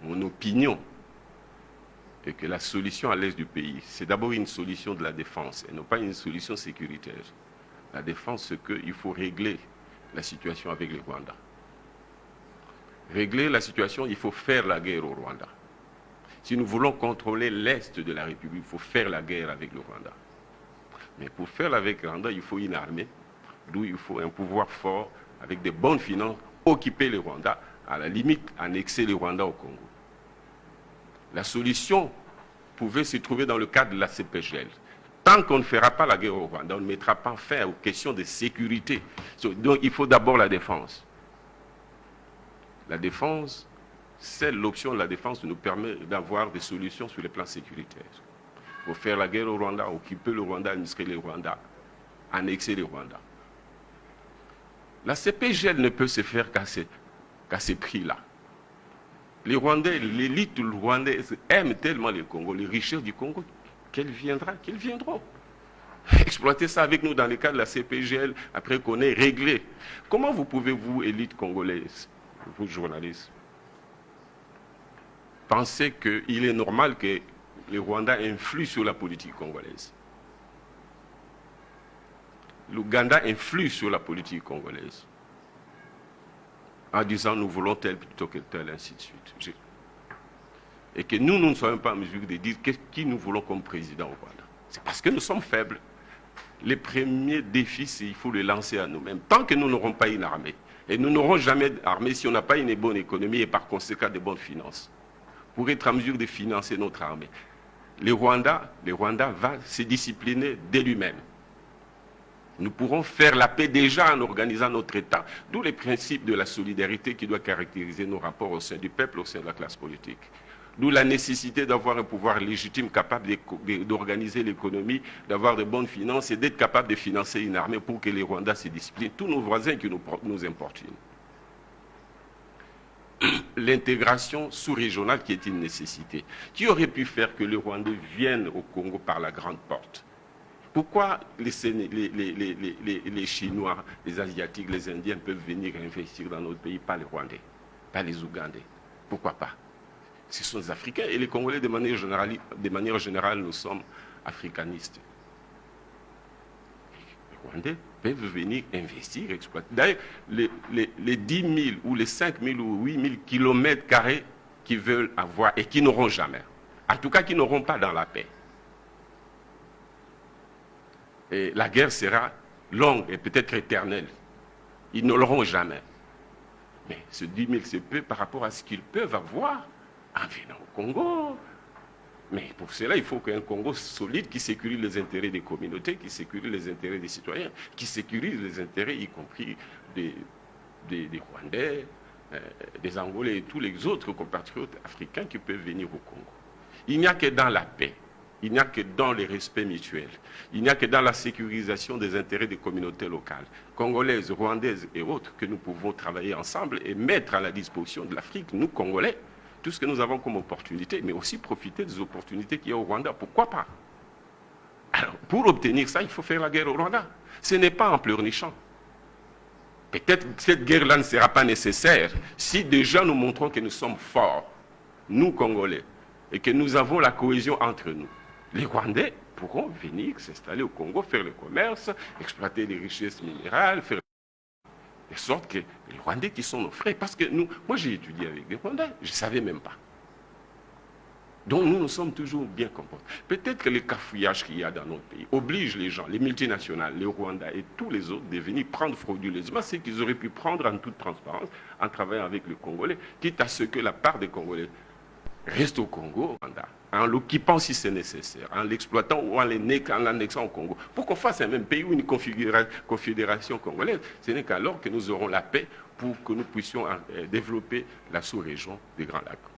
mon opinion est que la solution à l'est du pays, c'est d'abord une solution de la défense et non pas une solution sécuritaire. La défense, c'est qu'il faut régler la situation avec le Rwanda. Régler la situation, il faut faire la guerre au Rwanda. Si nous voulons contrôler l'est de la République, il faut faire la guerre avec le Rwanda. Mais pour faire avec le Rwanda, il faut une armée, d'où il faut un pouvoir fort, avec des bonnes finances, occuper le Rwanda, à la limite, annexer le Rwanda au Congo. La solution pouvait se trouver dans le cadre de la CPGL. Tant qu'on ne fera pas la guerre au Rwanda, on ne mettra pas fin aux questions de sécurité. Donc il faut d'abord la défense. La défense, c'est l'option de la défense qui nous permet d'avoir des solutions sur les plans sécuritaires. Il faut faire la guerre au Rwanda, occuper le Rwanda, administrer le Rwanda, annexer le Rwanda. La CPGL ne peut se faire qu'à ces prix-là. Les Rwandais, l'élite rwandaise aime tellement le Congo, les richesses du Congo, qu'elles viendront. Exploiter ça avec nous dans le cadre de la CPGL, après qu'on ait réglé. Comment vous pouvez, vous, élite congolaise, vous journalistes, penser qu'il est normal que les Rwandais influent sur la politique congolaise? L'Ouganda influe sur la politique congolaise en disant nous voulons tel plutôt que tel, ainsi de suite. Et que nous ne sommes pas en mesure de dire qui nous voulons comme président au Rwanda. C'est parce que nous sommes faibles. Les premiers défis, il faut les lancer à nous-mêmes. Tant que nous n'aurons pas une armée, et nous n'aurons jamais d'armée si on n'a pas une bonne économie et par conséquent de bonnes finances, pour être en mesure de financer notre armée. Le Rwanda va se discipliner de lui-même. Nous pourrons faire la paix déjà en organisant notre État. D'où les principes de la solidarité qui doit caractériser nos rapports au sein du peuple, au sein de la classe politique. D'où la nécessité d'avoir un pouvoir légitime capable d'organiser l'économie, d'avoir de bonnes finances et d'être capable de financer une armée pour que les Rwandais se disciplinent. Tous nos voisins qui nous importunent. L'intégration sous-régionale qui est une nécessité. Qui aurait pu faire que les Rwandais viennent au Congo par la grande porte? Pourquoi les Chinois, les Asiatiques, les Indiens peuvent venir investir dans notre pays, pas les Rwandais, pas les Ougandais? Pourquoi pas? Ce sont les Africains et les Congolais, de manière générale, nous sommes africanistes. Les Rwandais peuvent venir investir, exploiter. D'ailleurs, les 10 000 ou les 5 000 ou 8 000 kilomètres carrés qu'ils veulent avoir et qui n'auront jamais, en tout cas qui n'auront pas dans la paix. Et la guerre sera longue et peut-être éternelle. Ils ne l'auront jamais. Mais ce 10 000, c'est peu par rapport à ce qu'ils peuvent avoir en venant au Congo. Mais pour cela, il faut qu'un Congo solide qui sécurise les intérêts des communautés, qui sécurise les intérêts des citoyens, qui sécurise les intérêts, y compris des Rwandais, des Angolais et tous les autres compatriotes africains qui peuvent venir au Congo. Il n'y a que dans la paix. Il n'y a que dans les respects mutuels, il n'y a que dans la sécurisation des intérêts des communautés locales, congolaises, rwandaises et autres, que nous pouvons travailler ensemble et mettre à la disposition de l'Afrique, nous, Congolais, tout ce que nous avons comme opportunité, mais aussi profiter des opportunités qu'il y a au Rwanda. Pourquoi pas? Alors, pour obtenir ça, il faut faire la guerre au Rwanda. Ce n'est pas en pleurnichant. Peut-être que cette guerre-là ne sera pas nécessaire si déjà nous montrons que nous sommes forts, nous, Congolais, et que nous avons la cohésion entre nous. Les Rwandais pourront venir s'installer au Congo, faire le commerce, exploiter les richesses minérales, faire de sorte que les Rwandais qui sont nos frères, parce que nous, moi j'ai étudié avec des Rwandais, je ne savais même pas. Donc nous sommes toujours bien comportés. Peut-être que le cafouillage qu'il y a dans notre pays oblige les gens, les multinationales, les Rwandais et tous les autres de venir prendre frauduleusement ce qu'ils auraient pu prendre en toute transparence en travaillant avec les Congolais, quitte à ce que la part des Congolais reste au Congo, en l'occupant si c'est nécessaire, en l'exploitant ou en l'annexant au Congo. Pour qu'on fasse un même pays ou une confédération congolaise, ce n'est qu'alors que nous aurons la paix pour que nous puissions développer la sous-région des Grands Lacs.